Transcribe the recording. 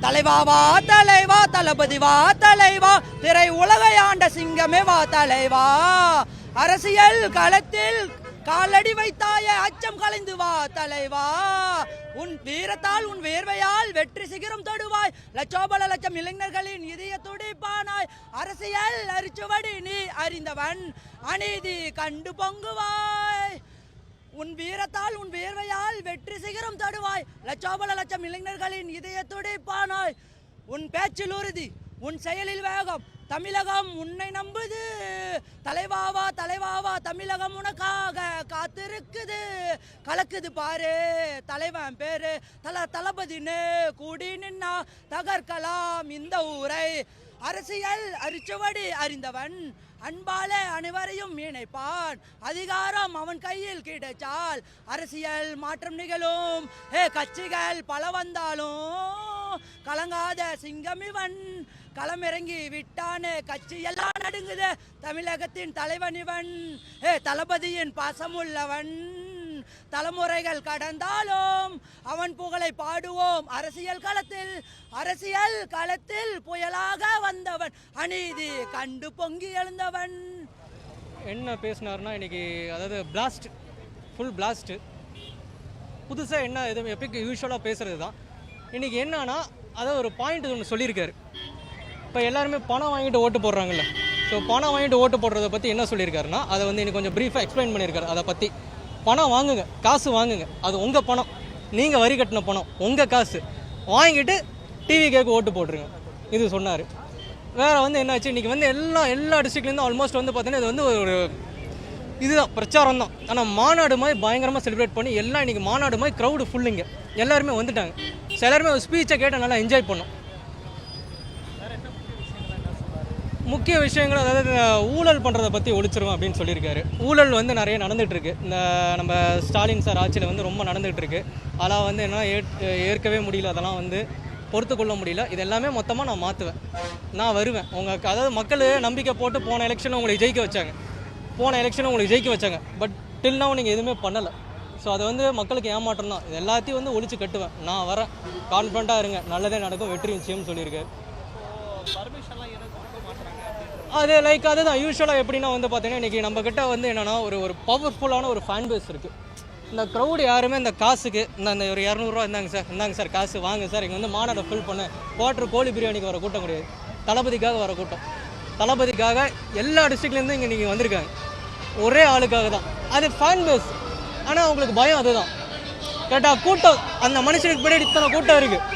தலைவா தலைவா தளபதி வா தலைவா, திரை உலகை ஆண்ட சிங்கமே வா தலைவா, அரசியல் களத்தில் காலடி வைத்தாய அச்சம் கலைந்து வா தலைவா, உன் வீரத்தால் உன் வேர்வையால் வெற்றி சிகரம் தொடுவாய், லட்சோபல லட்சம் இளைஞர்களின் இதய துடிப்பானாய், அரசியல் அரிச்சுவடி நீ அறிந்தவன், அநீதி கண்டு பொங்குவாய், உன் வீரத்தால் உன் வேர்வையால் வெற்றி சிகரம் தடுவாய், லட்சோபல லட்சம் இளைஞர்களின் இதய துடிப்பானாய், உன் பேச்சில் உறுதி உன் செயலில் வேகம், தமிழகம் உன்னை நம்புது, தலைவாவா தலைவாவா தமிழகம் உனக்காக காத்திருக்குது, கலக்குது பாரு தலைவன் பேரு தளபதினு, கூடி நின்னா தகர்க்கலாம் இந்த ஊரை, அரசியல் அரிச்சுவடி அறிந்தவன், அன்பால அனைவரையும் இணைப்பான், அதிகாரம் அவன் கையில் கிடைச்சால் அரசியல் மாற்றம் நிகழும், கட்சிகள் பல வந்தாலும் கலங்காத சிங்கம் இவன், களமிறங்கி விட்டானே கட்சி எல்லாம் நடுங்குது, தமிழகத்தின் தலைவன் இவன், தளபதியின் பாசமுள்ளவன், தலைமுறைகள் கடந்தாலும் அவன் புகழை பாடுவோம், அரசியல் களத்தில் புயலாக வந்தவன், அநீதி கண்டு பொங்கி எழுந்தவன். என்ன பேசினார்னா இன்னைக்கு, அதாவது பிளாஸ்ட், ஃபுல் பிளாஸ்ட், புதுசாக என்ன எதுவும் எப்போ யூஸ்வலாக பேசுகிறது தான். இன்றைக்கி என்னன்னா, அதாவது ஒரு பாயிண்ட் ஒன்று சொல்லியிருக்காரு. இப்போ எல்லாருமே பணம் வாங்கிட்டு ஓட்டு போடுறாங்கல்ல, ஸோ பணம் வாங்கிட்டு ஓட்டு போடுறதை பற்றி என்ன சொல்லியிருக்காருன்னா, அதை வந்து இன்னைக்கு கொஞ்சம் ப்ரீஃபாக எக்ஸ்பிளைன் பண்ணியிருக்காரு. அதை பற்றி பணம் வாங்குங்க, காசு வாங்குங்க, அது உங்கள் பணம், நீங்கள் வரி கட்டின பணம், உங்கள் காசு வாங்கிட்டு டிவி கேக்கு ஓட்டு போட்டுருங்க, இது சொன்னார். வேறு வந்து என்னாச்சு, இன்றைக்கி வந்து எல்லா டிஸ்ட்ரிக்ட்லேருந்து ஆல்மோஸ்ட் வந்து பார்த்தீங்கன்னா இது வந்து ஒரு இதுதான் பிரச்சாரம் தான். ஆனால் மாநாடு மாதிரி பயங்கரமாக செலிப்ரேட் பண்ணி எல்லாம் இன்றைக்கி மாநாடு மாதிரி க்ரௌடு ஃபுல்லுங்க, எல்லாருமே வந்துட்டாங்க. ஸோ எல்லாருமே ஒரு ஸ்பீச்சை கேட்டு நல்லா என்ஜாய் பண்ணோம். முக்கிய விஷயங்கள், அதாவது ஊழல் பண்ணுறதை பற்றி ஒழிச்சிருவோம் அப்படின்னு சொல்லியிருக்காரு. ஊழல் வந்து நிறைய நடந்துகிட்ருக்கு, இந்த நம்ம ஸ்டாலின் சார் ஆட்சியில் வந்து ரொம்ப நடந்துகிட்ருக்கு. அதெல்லாம் வந்து என்ன ஏற்கவே முடியல, அதெல்லாம் வந்து பொறுத்து கொள்ள முடியல. இது எல்லாமே மொத்தமாக நான் மாற்றுவேன், நான் வருவேன். அதாவது மக்கள் நம்பிக்கை போட்டு போன எலெக்ஷனில் உங்களுக்கு ஜெயிக்க வச்சாங்க, பட் டில் நவ் நீங்கள் எதுவுமே பண்ணலை. ஸோ அதை வந்து மக்களுக்கு ஏமாற்றம் தான். இது எல்லாத்தையும் வந்து ஒழிச்சு கட்டுவேன், நான் வரேன், கான்ஃபிடண்ட்டாக இருங்க, நல்லதே நடக்கும், வெற்றி நிச்சயம்னு சொல்லியிருக்காரு. அது அதுதான் யூஸ்வலாக எப்படின்னா வந்து பார்த்தீங்கன்னா, இன்றைக்கி நம்மக்கிட்ட வந்து என்னென்னா ஒரு பவர்ஃபுல்லான ஒரு ஃபேன் பேஸ் இருக்குது. இந்த க்ரௌடு யாருமே இந்த காசுக்கு இந்த ஒரு 200 இந்தாங்க சார் காசு வாங்க சார், இங்கே வந்து மாநாட்டை ஃபில் பண்ண குவார்டர் கோழி பிரியாணிக்கு வர கூட்டம் கிடையாது, தளபதிக்காக வர கூட்டம். தளபதிக்காக எல்லா டிஸ்ட்ரிக்ட்லேருந்து இங்கே நீங்கள் வந்திருக்காங்க, ஒரே ஆளுக்காக தான். அது ஃபேன் பேஸ். ஆனால் அவங்களுக்கு பயம் அதுதான். கேட்டால் கூட்டம், அந்த மனுஷனுக்கு பின்னாடி இத்தனை கூட்டம் இருக்குது.